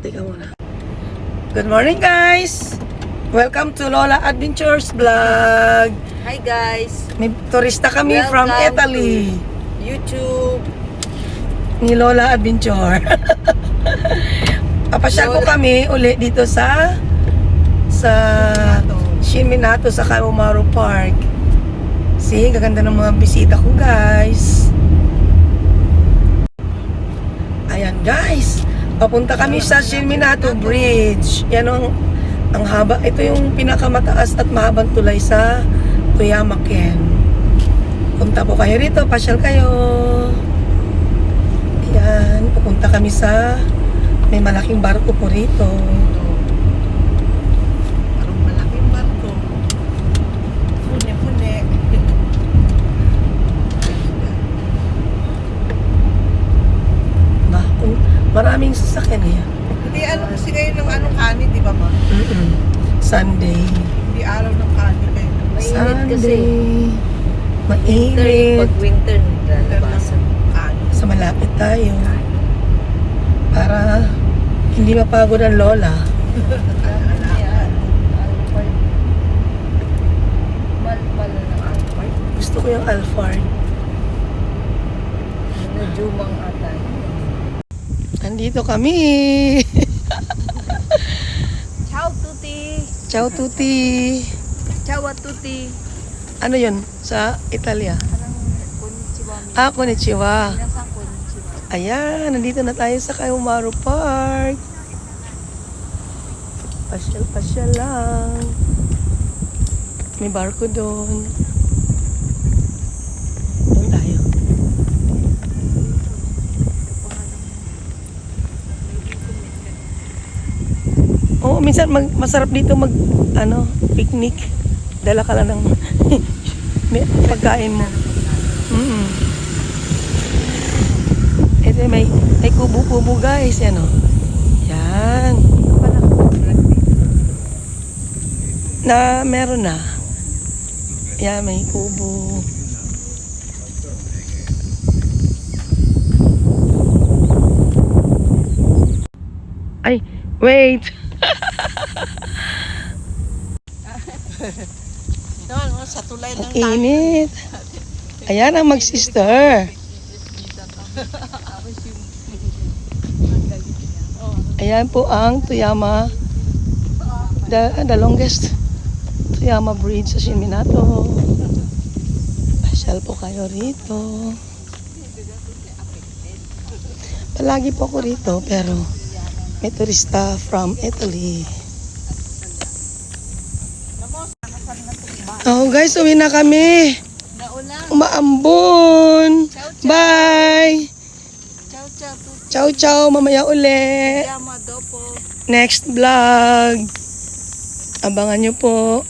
Teka muna. Good morning guys! Welcome to Lola Adventures Vlog. Hi guys! May turista kami from Italy. YouTube. Ni Lola Adventure. Papasyal ko kami uli dito sa Shiminato sa Kaumaru Park. See, gaganda ng mga bisita ko guys. Ayan guys, papunta kami sa Shiminato Bridge. Yan ang haba. Ito yung pinakamataas at mahabang tulay sa Toyama Ken. Punta po kayo rito, pasyal kayo. Ayan, pupunta kami sa may malaking barko po rito. Parang malaking barko. Pune-pune. Maraming sasakyan yan. Hindi kasi ngayon ng kanin, di ba ma? Sunday. Hindi araw ng kanin kayo. Sunday. Mainit. Pag winter, nilalabasan. Kanin. Sa malapit tayo. Para hindi mapagod ang lola. Mahal pala ng Alphard. Gusto ko yung Alphard. Najumang ata. Nandito kami. Ciao tuti! Ciao tutti. Ciao a tutti! Ano yun? Sa Italia? Parang konnichiwa. Konnichiwa. Minasang konnichiwa. Ayan, nandito na tayo sa Kaumaru Park. Pasyal-pasyal lang. May barko doon. Doon tayo. Oo, minsan masarap dito picnic. Dala ka lang ng may pagkain mo. Ito may kubo-kubo guys, yan o. Yan. Meron na. Yan, may kubo. Ay, wait. Sa tulay ng Init. Ayan ang mag-sister. Ayan po ang Toyama, the longest Toyama Bridge sa Shiminato. Pasyal po kayo rito. Palagi po ako rito pero may turista from Italy. Oh guys, uwi na kami. Umaambon. Bye. Ciao ciao tuti! Ciao ciao, mamaya uli. Yama dopo! Next vlog. Abangan nyo po.